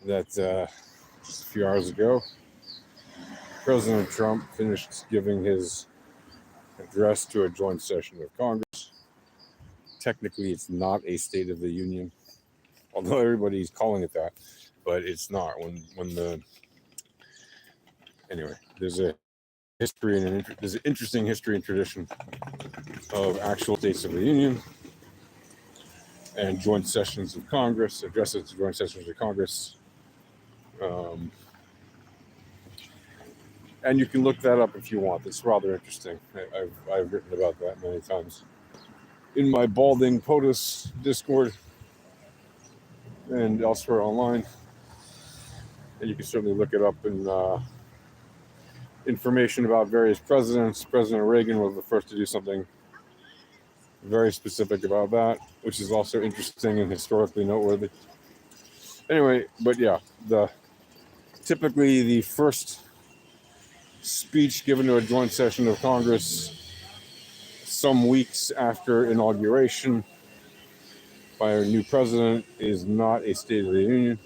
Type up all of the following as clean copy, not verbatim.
that just a few hours ago, President Trump finished giving his address to a joint session of Congress. Technically, it's not a State of the Union, although everybody's calling it that, but it's not. Anyway, there's a history and there's an interesting history and tradition of actual States of the Union and joint sessions of Congress, addresses to joint sessions of Congress. And you can look that up if you want. It's rather interesting. I've written about that many times in my Balding POTUS Discord and elsewhere online. And you can certainly look it up in information about various presidents. President Reagan was the first to do something very specific about that, which is also interesting and historically noteworthy. Anyway, but yeah, typically the first speech given to a joint session of Congress some weeks after inauguration by a new president is not a State of the Union.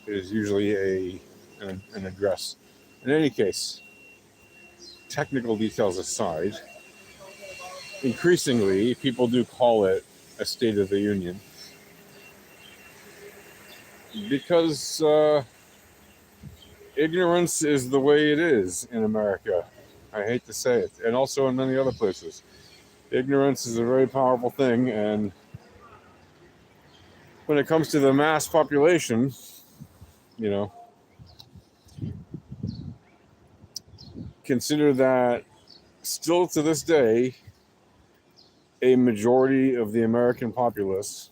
It is usually an address. In any case, technical details aside, increasingly people do call it a State of the Union because ignorance is the way it is in America. I hate to say it, and also in many other places. Ignorance is a very powerful thing, and when it comes to the mass population, consider that still to this day, a majority of the American populace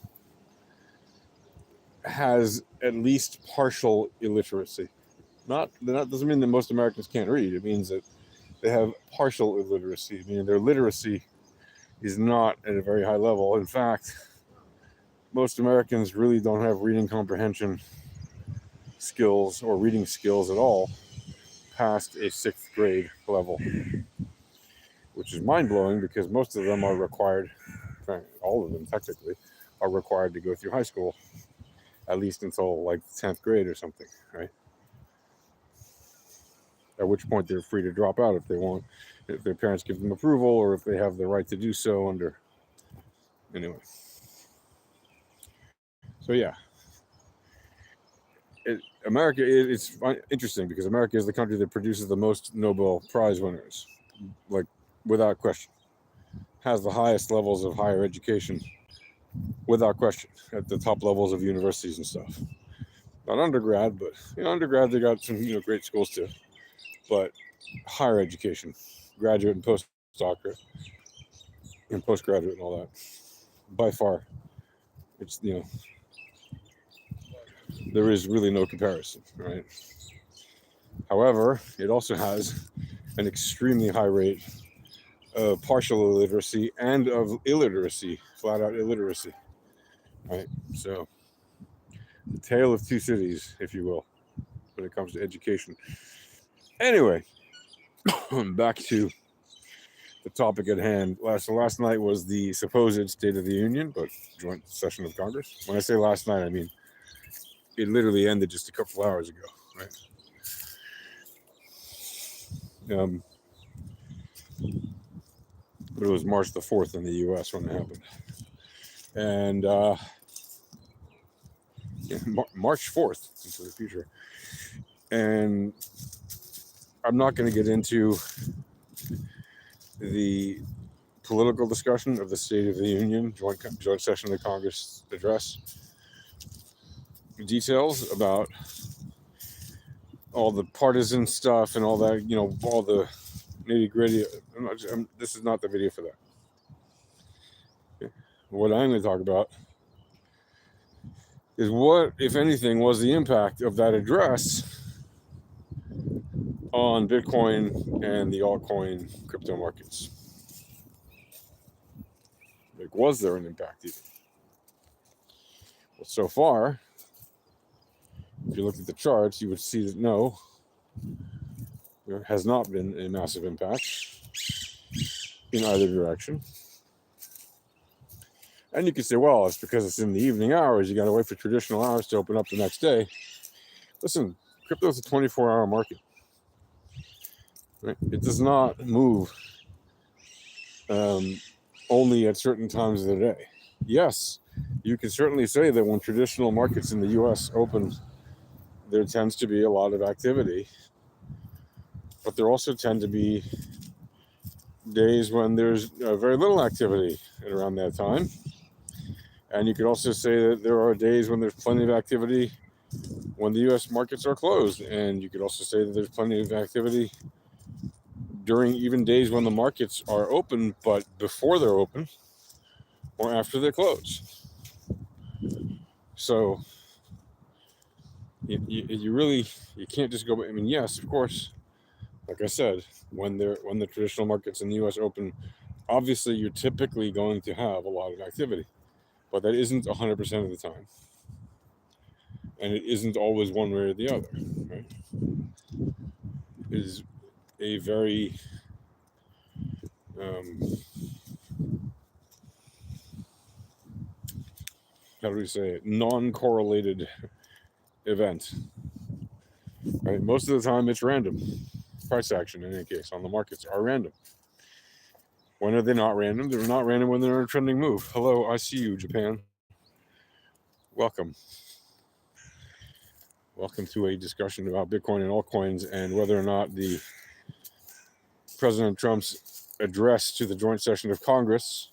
has at least partial illiteracy. That doesn't mean that most Americans can't read. It means that they have partial illiteracy, meaning their literacy is not at a very high level. In fact, most Americans really don't have reading comprehension skills or reading skills at all past a 6th grade level, which is mind-blowing because most of them are required, all of them technically, are required to go through high school, at least until like 10th grade or something, right? At which point they're free to drop out if they want, if their parents give them approval or if they have the right to do so under. Anyway. So yeah. America, it's interesting because America is the country that produces the most Nobel Prize winners, like without question. Has the highest levels of higher education, without question, at the top levels of universities and stuff. Not undergrad, but undergrad they got some great schools too. But higher education, graduate and postdoctorate, and postgraduate and all that, by far, it's there is really no comparison, right? However, it also has an extremely high rate of partial illiteracy and of illiteracy, flat out illiteracy, right? So, the tale of two cities, if you will, when it comes to education. Anyway, back to the topic at hand. Last night was the supposed State of the Union, but joint session of Congress. When I say last night, I mean it literally ended just a couple hours ago, right? But it was March the 4th in the U.S. when it happened. And March 4th into the future. And I'm not going to get into the political discussion of the State of the Union, joint session of the Congress address, details about all the partisan stuff and all that, all the nitty-gritty. This is not the video for that. Okay. What I'm going to talk about is what, if anything, was the impact of that address on Bitcoin and the altcoin crypto markets. Like, was there an impact even? Well, so far, if you looked at the charts, you would see that no, there has not been a massive impact in either direction. And you can say, well, it's because it's in the evening hours. You got to wait for traditional hours to open up the next day. Listen, crypto is a 24-hour market. Right? It does not move only at certain times of the day. Yes, you can certainly say that when traditional markets in the U.S. open, there tends to be a lot of activity, but there also tend to be days when there's very little activity at around that time. And you could also say that there are days when there's plenty of activity when the U.S. markets are closed. And you could also say that there's plenty of activity during even days when the markets are open, but before they're open or after they close. So you can't just go. I mean, yes, of course, like I said, when the traditional markets in the U.S. open, obviously you're typically going to have a lot of activity, but that isn't 100% of the time, and it isn't always one way or the other. Right? It is a very how do we say it? Non-correlated event. Right? Most of the time, it's random. Price action, in any case, on the markets are random. When are they not random? They're not random when they're in a trending move. Hello, I see you, Japan. Welcome. Welcome to a discussion about Bitcoin and altcoins and whether or not the President Trump's address to the joint session of Congress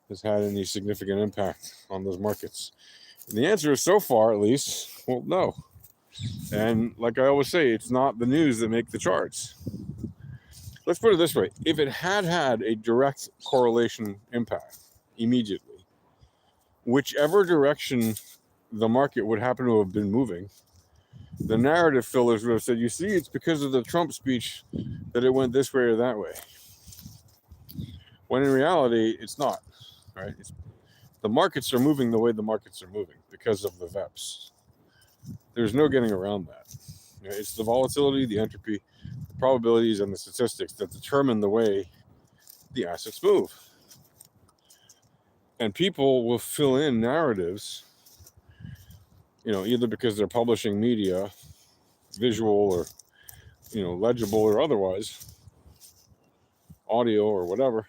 has had any significant impact on those markets. And the answer is, so far at least, well, no. And like I always say, it's not the news that make the charts. Let's put it this way. If it had a direct correlation impact immediately, whichever direction the market would happen to have been moving, the narrative fillers would have said, you see, it's because of the Trump speech that it went this way or that way. When in reality, it's not. Right? The markets are moving the way the markets are moving because of the VEPs. There's no getting around that. It's the volatility, the entropy, the probabilities, and the statistics that determine the way the assets move. And people will fill in narratives, either because they're publishing media, visual or, legible or otherwise, audio or whatever,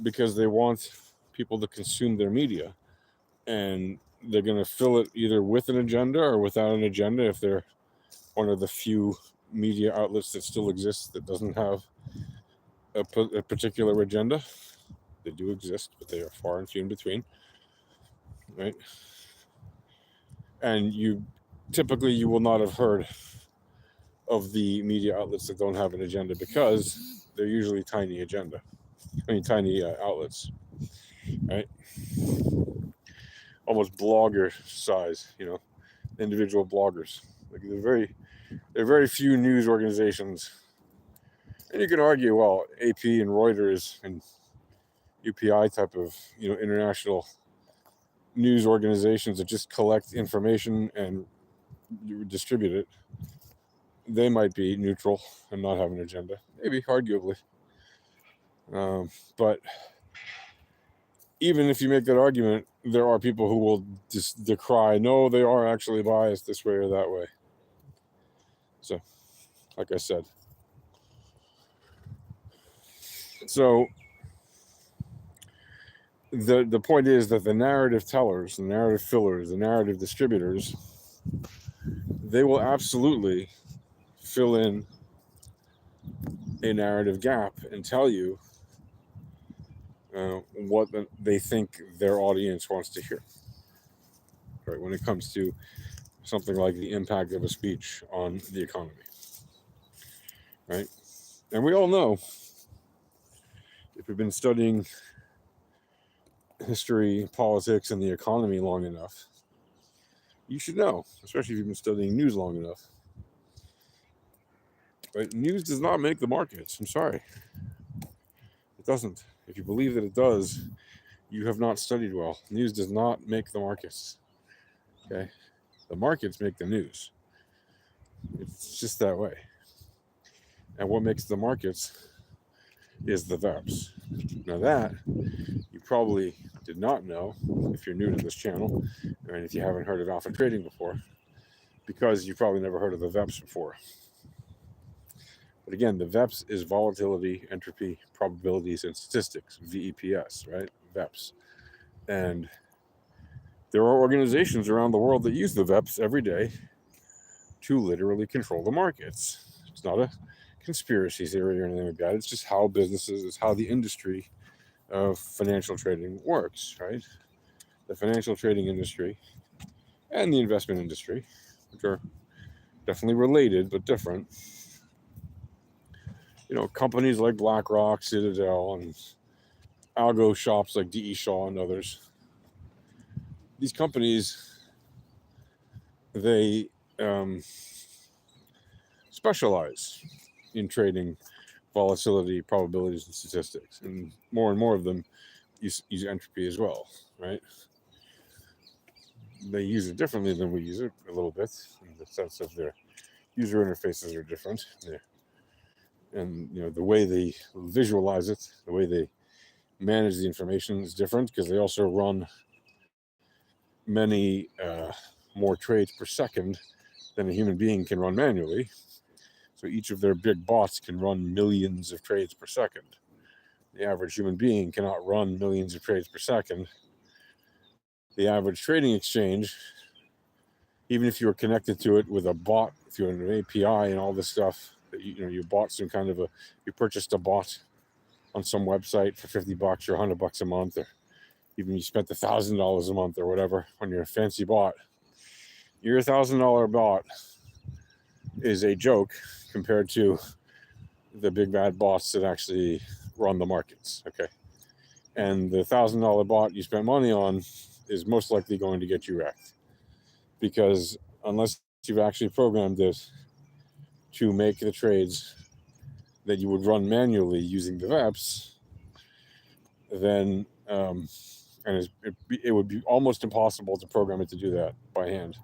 because they want people to consume their media. And they're going to fill it either with an agenda or without an agenda if they're one of the few media outlets that still exists that doesn't have a particular agenda. They do exist, but they are far and few in between, right? And you will not have heard of the media outlets that don't have an agenda because they're usually tiny outlets, right? Almost blogger size, individual bloggers. Like there are very few news organizations. And you can argue, well, AP and Reuters and UPI type of, international news organizations that just collect information and distribute it, they might be neutral and not have an agenda. Maybe, arguably. But even if you make that argument, there are people who will just decry, no, they are actually biased this way or that way. So, like I said. So, the point is that the narrative tellers, the narrative fillers, the narrative distributors, they will absolutely fill in a narrative gap and tell you what they think their audience wants to hear. Right, when it comes to something like the impact of a speech on the economy. Right? And we all know, if we've been studying history, politics, and the economy long enough, you should know, especially if you've been studying news long enough. Right? News does not make the markets. I'm sorry. It doesn't. If you believe that it does, you have not studied well. News does not make the markets. Okay? The markets make the news. It's just that way. And what makes the markets is the VEPs. Now that, you probably did not know, if you're new to this channel, and if you haven't heard of alpha trading before, because you've probably never heard of the VEPs before. But again, the VEPs is volatility, entropy, probabilities, and statistics, VEPS, right? VEPs. And there are organizations around the world that use the VEPs every day to literally control the markets. It's not a conspiracy theory or anything like that. It's just how businesses, it's how the industry of financial trading works, right? The financial trading industry and the investment industry, which are definitely related but different. You know, companies like BlackRock, Citadel, and algo shops like DE Shaw and others. These companies, they specialize in trading volatility, probabilities, and statistics, and more of them use entropy as well, right? They use it differently than we use it a little bit, in the sense of their user interfaces are different, and you know, the way they visualize it, the way they manage the information is different, because they also run many more trades per second than a human being can run manually. So each of their big bots can run millions of trades per second. The average human being cannot run millions of trades per second. The average trading exchange, even if you were connected to it with a bot through an API and all this stuff, that you bought some kind of you purchased a bot on some website for $50 or $100 a month, or even you spent $1,000 a month or whatever on your fancy bot. Your $1,000 bot is a joke compared to the big bad bots that actually run the markets. Okay, and the $1,000 bot you spent money on is most likely going to get you wrecked, because unless you've actually programmed it to make the trades that you would run manually using the VEPs, then it would be almost impossible to program it to do that by hand,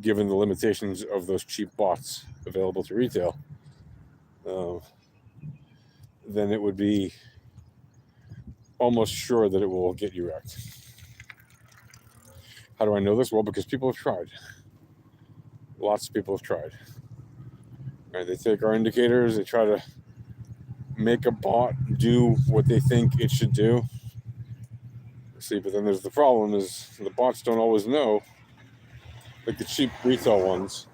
given the limitations of those cheap bots available to retail. Then it would be almost sure that it will get you wrecked. How do I know this? Well, because people have tried. Lots of people have tried. Right, they take our indicators, they try to make a bot do what they think it should do. See, but then there's the problem is the bots don't always know, like the cheap retail ones,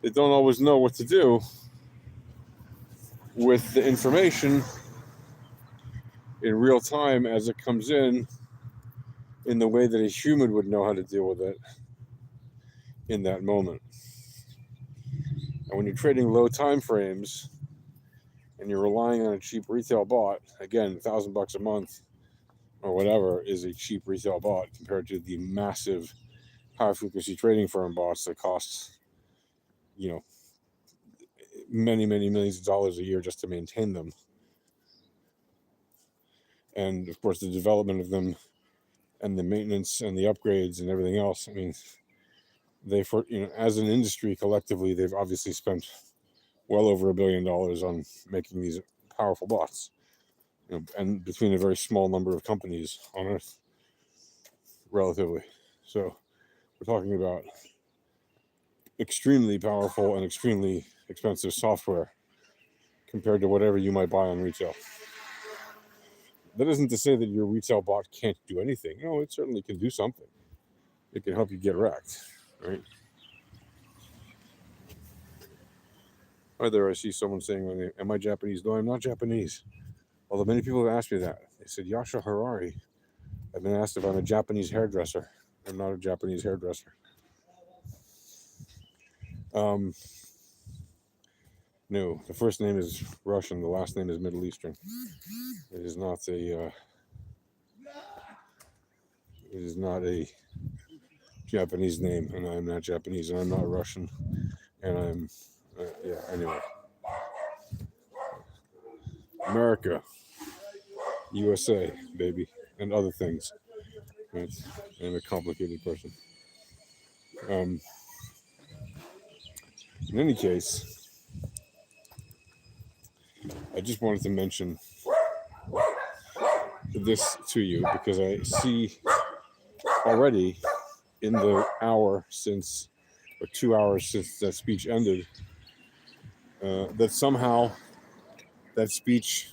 they don't always know what to do with the information in real time as it comes in the way that a human would know how to deal with it in that moment. And when you're trading low time frames and you're relying on a cheap retail bot, again, $1,000 a month or whatever is a cheap retail bot compared to the massive high frequency trading firm bots that cost, many millions of dollars a year just to maintain them. And of course, the development of them and the maintenance and the upgrades and everything else. I mean, as an industry collectively, they've obviously spent well over $1 billion on making these powerful bots, and between a very small number of companies on Earth, relatively. So we're talking about extremely powerful and extremely expensive software compared to whatever you might buy on retail. That isn't to say that your retail bot can't do anything. No, it certainly can do something. It can help you get wrecked, right? Hi there, I see someone saying, am I Japanese? No, I'm not Japanese. Although many people have asked me that. They said, Yasha Harari. I've been asked if I'm a Japanese hairdresser. I'm not a Japanese hairdresser. No, the first name is Russian. The last name is Middle Eastern. It is not a Japanese name, and I'm not Japanese, and I'm not Russian, and I'm anyway. America, USA, baby, and other things. Right? I'm a complicated person. In any case, I just wanted to mention this to you because I see already in the hour since, or 2 hours since that speech ended, that somehow that speech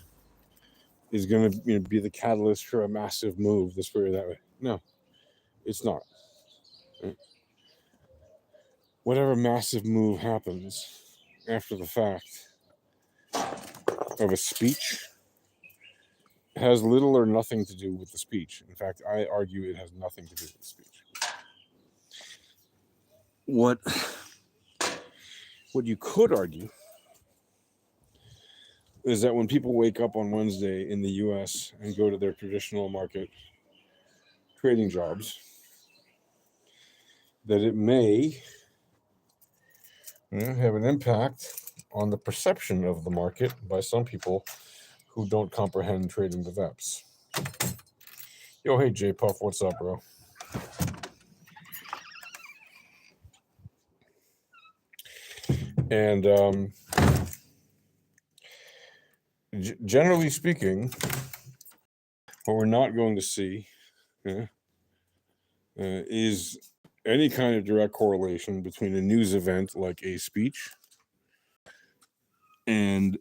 is going to be the catalyst for a massive move this way or that way. No, it's not. Right? Whatever massive move happens after the fact of a speech has little or nothing to do with the speech. In fact, I argue it has nothing to do with the speech. What you could argue is that when people wake up on Wednesday in the US and go to their traditional market trading jobs, that it may have an impact on the perception of the market by some people who don't comprehend trading the VEPs. Yo, hey, J Puff, what's up, bro? And generally speaking, what we're not going to see is any kind of direct correlation between a news event like a speech and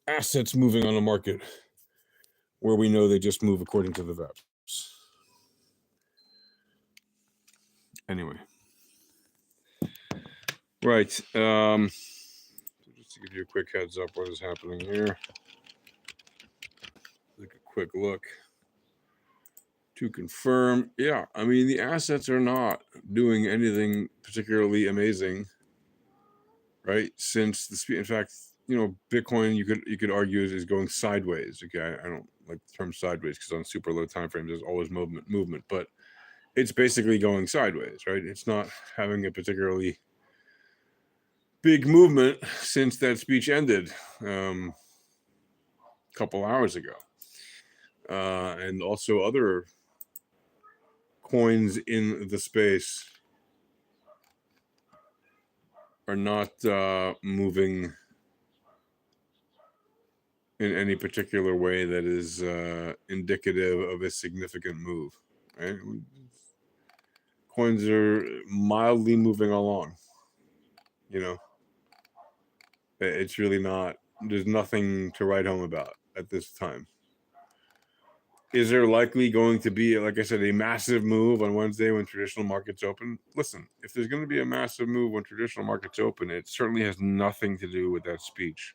assets moving on a market where we know they just move according to the VEPs. Anyway. Right. Just to give you a quick heads up what is happening here. Take a quick look to confirm. Yeah, I mean, the assets are not doing anything particularly amazing, right? Since the speed, in fact, Bitcoin, you could argue is going sideways. Okay, I don't like the term sideways because on super low time frames there's always movement, but it's basically going sideways, right? It's not having a particularly big movement since that speech ended a couple hours ago. And also other coins in the space are not moving in any particular way that is indicative of a significant move, right? Coins are mildly moving along, It's really not, there's nothing to write home about at this time. Is there likely going to be, like I said, a massive move on Wednesday when traditional markets open? Listen, if there's going to be a massive move when traditional markets open, it certainly has nothing to do with that speech.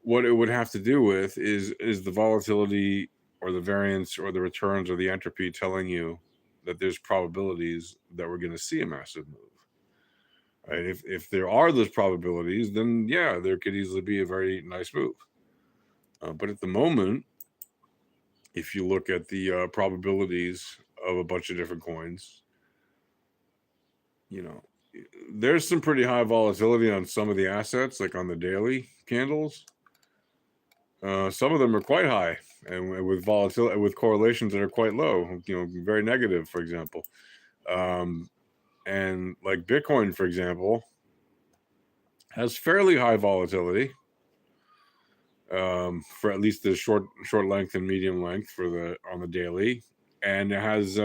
What it would have to do with is the volatility or the variance or the returns or the entropy telling you that there's probabilities that we're going to see a massive move. Right? If there are those probabilities, then yeah, there could easily be a very nice move. But at the moment, if you look at the probabilities of a bunch of different coins, there's some pretty high volatility on some of the assets, like on the daily candles. Some of them are quite high, and with volatility, with correlations that are quite low. Very negative, for example. And like Bitcoin, for example, has fairly high volatility for at least the short length and medium length on the daily, and it has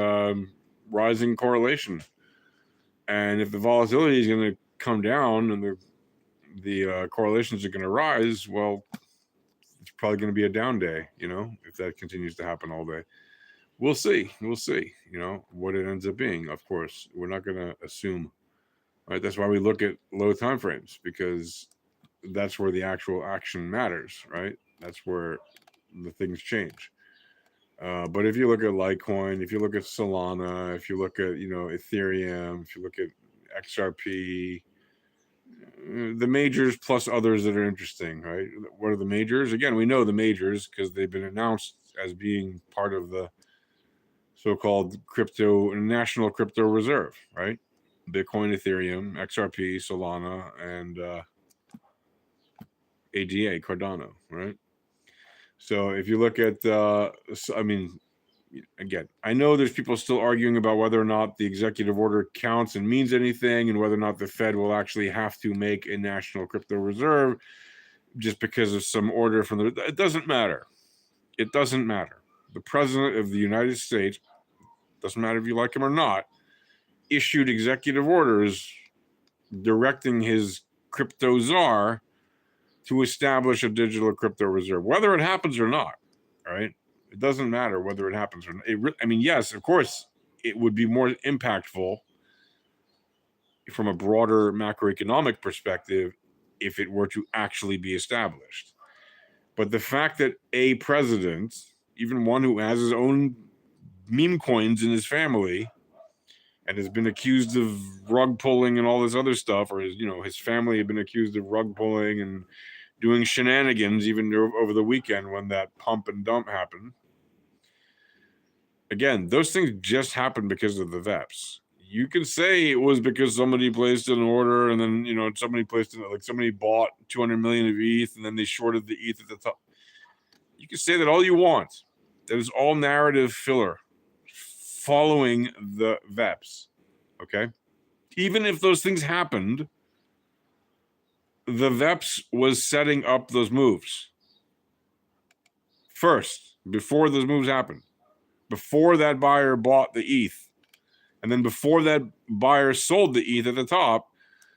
rising correlation. And if the volatility is going to come down and the correlations are going to rise, well, it's probably going to be a down day, if that continues to happen all day. We'll see, what it ends up being. Of course, we're not going to assume, right? That's why we look at low time frames, because that's where the actual action matters, right? That's where the things change. But if you look at Litecoin, if you look at Solana, if you look at, Ethereum, if you look at XRP, the majors plus others that are interesting, right? What are the majors? Again, we know the majors because they've been announced as being part of the so-called national crypto reserve, right? Bitcoin, Ethereum, XRP, Solana, and ADA, Cardano, right? So if you look at, again, I know there's people still arguing about whether or not the executive order counts and means anything, and whether or not the Fed will actually have to make a national crypto reserve just because of some order from it doesn't matter. It doesn't matter. The president of the United States, doesn't matter if you like him or not, issued executive orders directing his crypto czar to establish a digital crypto reserve, whether it happens or not, right? It doesn't matter whether it happens or not. I mean, yes, of course, it would be more impactful from a broader macroeconomic perspective if it were to actually be established. But the fact that a president, even one who has his own meme coins in his family and has been accused of rug pulling and all this other stuff, or his family had been accused of rug pulling and doing shenanigans even over the weekend when that pump and dump happened. Again, those things just happened because of the VEPs. You can say it was because somebody placed an order and then, somebody placed it, like somebody bought 200 million of ETH and then they shorted the ETH at the top. You can say that all you want. That is all narrative filler following the VEPs, okay? Even if those things happened, the VEPs was setting up those moves first, before those moves happened, before that buyer bought the ETH, and then before that buyer sold the ETH at the top,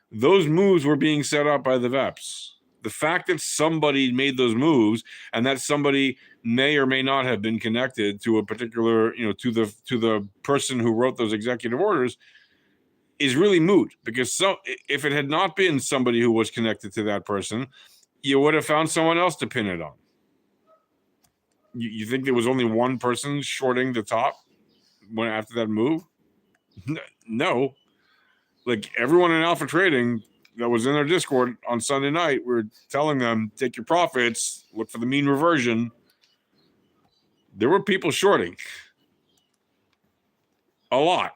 those moves were being set up by the VEPs. The fact that somebody made those moves and that somebody may or may not have been connected to a particular, to the person who wrote those executive orders is really moot, because if it had not been somebody who was connected to that person, you would have found someone else to pin it on. You think there was only one person shorting the top after that move? No. Like, everyone in Alpha Trading that was in their Discord on Sunday night, we were telling them, take your profits, look for the mean reversion. There were people shorting. A lot.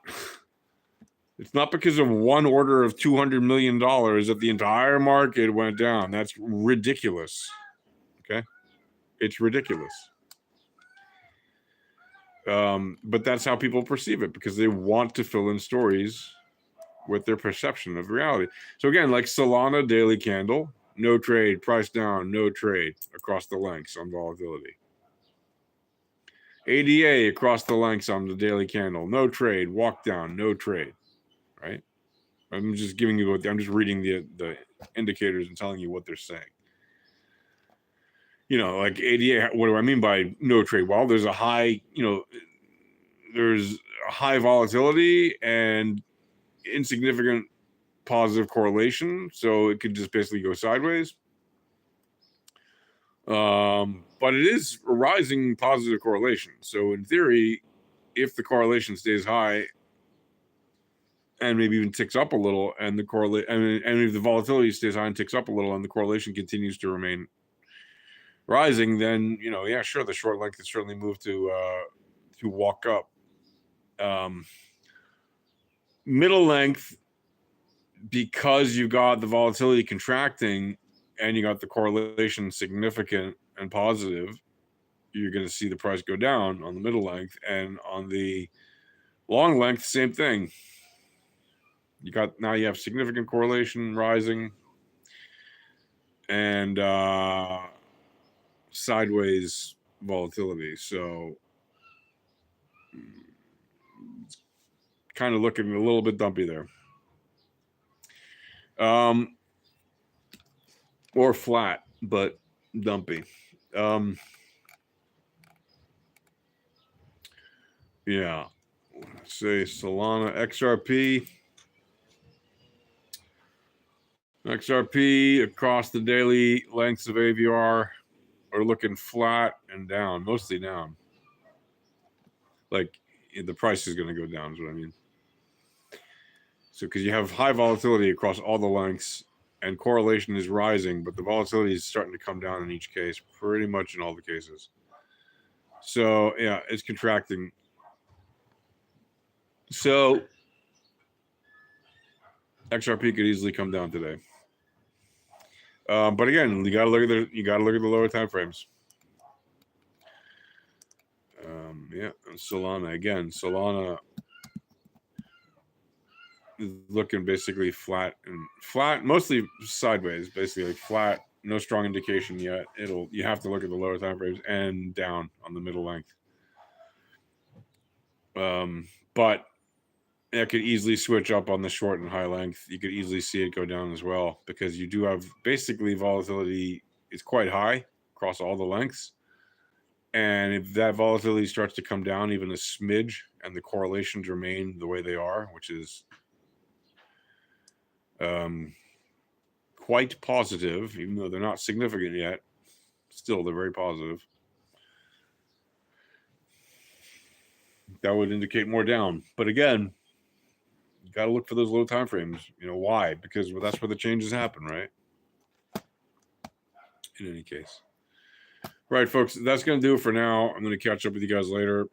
It's not because of one order of $200 million that the entire market went down. That's ridiculous. Okay? It's ridiculous. But that's how people perceive it, because they want to fill in stories with their perception of reality. So again, like Solana daily candle, no trade, price down, no trade across the lengths on volatility. ADA across the lengths on the daily candle, no trade, walk down, no trade, right? I'm just giving you I'm just reading the indicators and telling you what they're saying. Like ADA, what do I mean by no trade? Well, there's a high, there's a high volatility and insignificant positive correlation, so it could just basically go sideways. But it is a rising positive correlation. So in theory, if the correlation stays high and maybe even ticks up a little, and and if the volatility stays high and ticks up a little, and the correlation continues to remain rising, then yeah, sure, the short length could certainly move to walk up. Middle length, because you got the volatility contracting and you got the correlation significant and positive, you're going to see the price go down on the middle length. And on the long length, same thing. Now you have significant correlation rising and sideways volatility. So it's kind of looking a little bit dumpy there. Or flat, but dumpy. Yeah. Say Solana, XRP across the daily lengths of AVR are looking flat and down, mostly down. Like, the price is going to go down is what I mean. So because you have high volatility across all the lengths and correlation is rising, but the volatility is starting to come down in each case, pretty much in all the cases. So yeah, it's contracting. So XRP could easily come down today. But again, you got to look at the lower time frames. Yeah, Solana is looking basically flat, mostly sideways, basically like flat, No strong indication yet. You have to look at the lower time frames and down on the middle length. But it could easily switch up on the short and high length. You could easily see it go down as well, because you do have basically volatility is quite high across all the lengths. And if that volatility starts to come down even a smidge and the correlations remain the way they are, which is quite positive, even though they're not significant yet, still they're very positive. That would indicate more down. But again, you got to look for those low time frames. Why? Because that's where the changes happen, right? In any case. Right, folks, that's going to do it for now. I'm going to catch up with you guys later.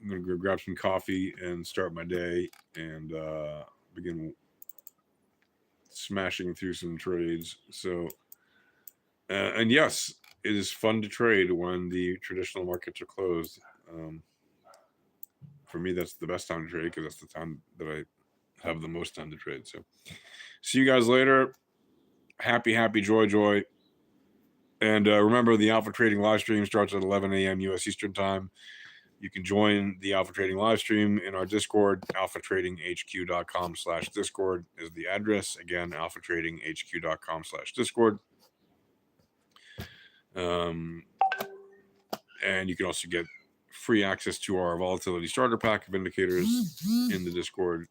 I'm going to go grab some coffee and start my day and begin smashing through some trades. So, and yes, it is fun to trade when the traditional markets are closed. For me, that's the best time to trade, because that's the time that I have the most time to trade. So see you guys later. Happy, joy. And remember, the Alpha Trading live stream starts at 11 a.m. U.S. Eastern Time. You can join the Alpha Trading live stream in our Discord. alphatradinghq.com/Discord is the address. Again, alphatradinghq.com/Discord. And you can also get free access to our volatility starter pack of indicators in the Discord.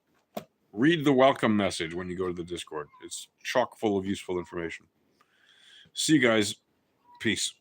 Read the welcome message when you go to the Discord. It's chock full of useful information. See you guys. Peace.